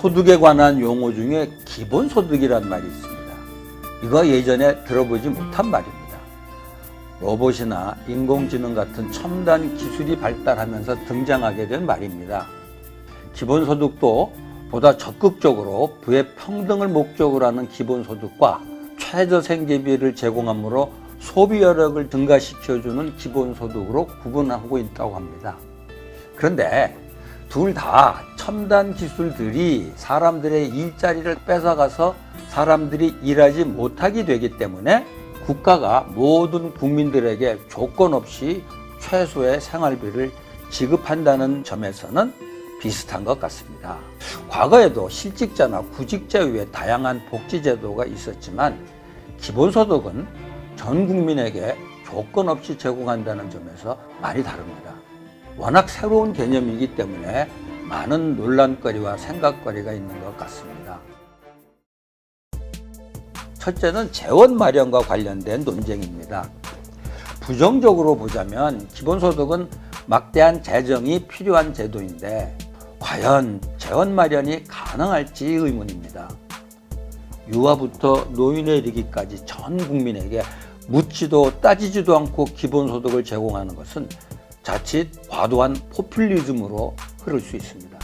소득에 관한 용어 중에 기본소득이란 말이 있습니다. 이거 예전에 들어보지 못한 말입니다. 로봇이나 인공지능 같은 첨단 기술이 발달하면서 등장하게 된 말입니다. 기본소득도 보다 적극적으로 부의 평등을 목적으로 하는 기본소득과 최저생계비를 제공하므로 소비여력을 증가시켜주는 기본소득으로 구분하고 있다고 합니다. 그런데 둘 다 첨단 기술들이 사람들의 일자리를 뺏어가서 사람들이 일하지 못하게 되기 때문에 국가가 모든 국민들에게 조건 없이 최소의 생활비를 지급한다는 점에서는 비슷한 것 같습니다. 과거에도 실직자나 구직자 외에 다양한 복지제도가 있었지만 기본소득은 전 국민에게 조건 없이 제공한다는 점에서 많이 다릅니다. 워낙 새로운 개념이기 때문에 많은 논란거리와 생각거리가 있는 것 같습니다. 첫째는 재원 마련과 관련된 논쟁입니다. 부정적으로 보자면 기본소득은 막대한 재정이 필요한 제도인데 과연 재원 마련이 가능할지 의문입니다. 유아부터 노인에 이르기까지 전 국민에게 묻지도 따지지도 않고 기본소득을 제공하는 것은 자칫 과도한 포퓰리즘으로 흐를 수 있습니다.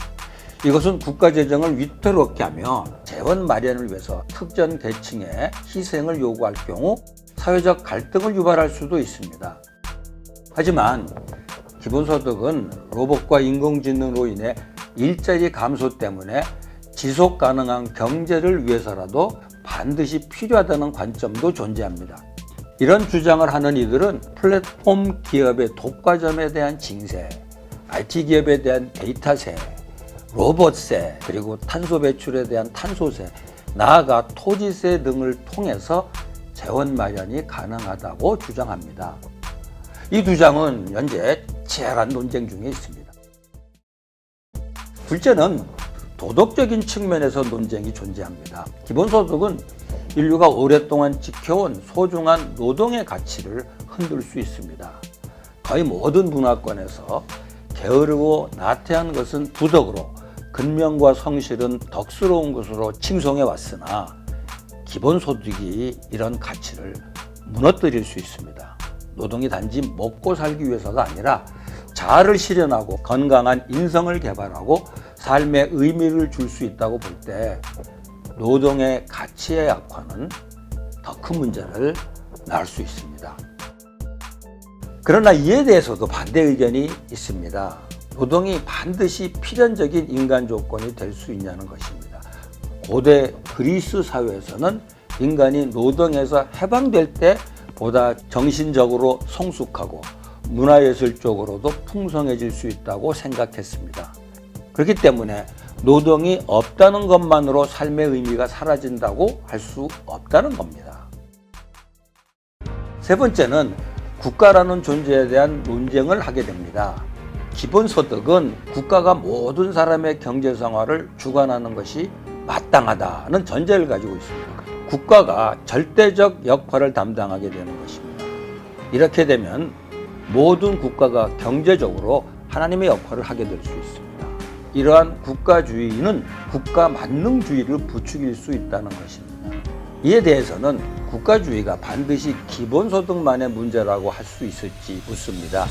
이것은 국가재정을 위태롭게 하며 재원 마련을 위해서 특정 계층의 희생을 요구할 경우 사회적 갈등을 유발할 수도 있습니다. 하지만 기본소득은 로봇과 인공지능으로 인해 일자리 감소 때문에 지속 가능한 경제를 위해서라도 반드시 필요하다는 관점도 존재합니다. 이런 주장을 하는 이들은 플랫폼 기업의 독과점에 대한 징세, IT 기업에 대한 데이터세, 로봇세, 그리고 탄소 배출에 대한 탄소세, 나아가 토지세 등을 통해서 재원 마련이 가능하다고 주장합니다. 이 주장은 현재 치열한 논쟁 중에 있습니다. 둘째는 도덕적인 측면에서 논쟁이 존재합니다. 기본소득은 인류가 오랫동안 지켜온 소중한 노동의 가치를 흔들 수 있습니다. 거의 모든 문화권에서 게으르고 나태한 것은 부덕으로, 근면과 성실은 덕스러운 것으로 칭송해 왔으나 기본소득이 이런 가치를 무너뜨릴 수 있습니다. 노동이 단지 먹고 살기 위해서가 아니라 자아를 실현하고 건강한 인성을 개발하고 삶의 의미를 줄 수 있다고 볼 때 노동의 가치의 약화는 더 큰 문제를 낳을 수 있습니다. 그러나 이에 대해서도 반대 의견이 있습니다. 노동이 반드시 필연적인 인간 조건이 될 수 있냐는 것입니다. 고대 그리스 사회에서는 인간이 노동에서 해방될 때 보다 정신적으로 성숙하고 문화예술적으로도 풍성해질 수 있다고 생각했습니다. 그렇기 때문에 노동이 없다는 것만으로 삶의 의미가 사라진다고 할 수 없다는 겁니다. 세 번째는 국가라는 존재에 대한 논쟁을 하게 됩니다. 기본소득은 국가가 모든 사람의 경제생활을 주관하는 것이 마땅하다는 전제를 가지고 있습니다. 국가가 절대적 역할을 담당하게 되는 것입니다. 이렇게 되면 모든 국가가 경제적으로 하나님의 역할을 하게 될 수 있습니다. 이러한 국가주의는 국가 만능주의를 부추길 수 있다는 것입니다. 이에 대해서는 국가주의가 반드시 기본소득만의 문제라고 할 수 있을지 묻습니다.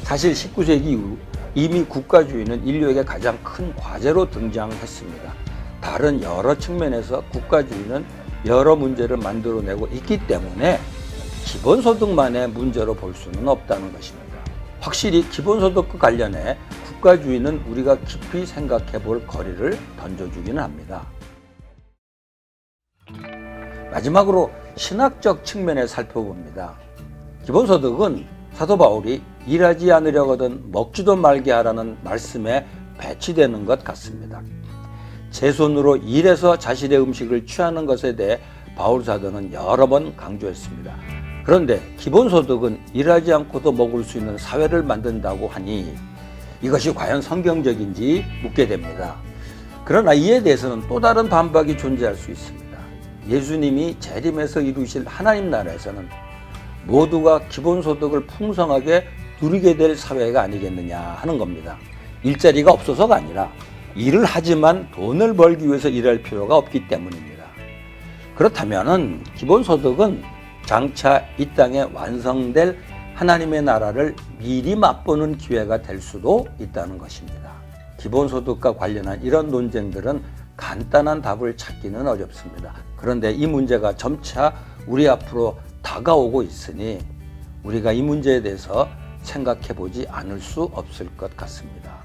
사실 19세기 이후 이미 국가주의는 인류에게 가장 큰 과제로 등장했습니다. 다른 여러 측면에서 국가주의는 여러 문제를 만들어내고 있기 때문에 기본소득만의 문제로 볼 수는 없다는 것입니다. 확실히 기본소득과 관련해 국가주의는 우리가 깊이 생각해 볼 거리를 던져주기는 합니다. 마지막으로 신학적 측면에 살펴봅니다. 기본소득은 사도 바울이 일하지 않으려거든 먹지도 말게 하라는 말씀에 배치되는 것 같습니다. 제 손으로 일해서 자신의 음식을 취하는 것에 대해 바울 사도는 여러 번 강조했습니다. 그런데 기본소득은 일하지 않고도 먹을 수 있는 사회를 만든다고 하니 이것이 과연 성경적인지 묻게 됩니다. 그러나 이에 대해서는 또 다른 반박이 존재할 수 있습니다. 예수님이 재림에서 이루실 하나님 나라에서는 모두가 기본소득을 풍성하게 누리게 될 사회가 아니겠느냐 하는 겁니다. 일자리가 없어서가 아니라 일을 하지만 돈을 벌기 위해서 일할 필요가 없기 때문입니다. 그렇다면 기본소득은 장차 이 땅에 완성될 하나님의 나라를 미리 맛보는 기회가 될 수도 있다는 것입니다. 기본소득과 관련한 이런 논쟁들은 간단한 답을 찾기는 어렵습니다. 그런데 이 문제가 점차 우리 앞으로 다가오고 있으니 우리가 이 문제에 대해서 생각해 보지 않을 수 없을 것 같습니다.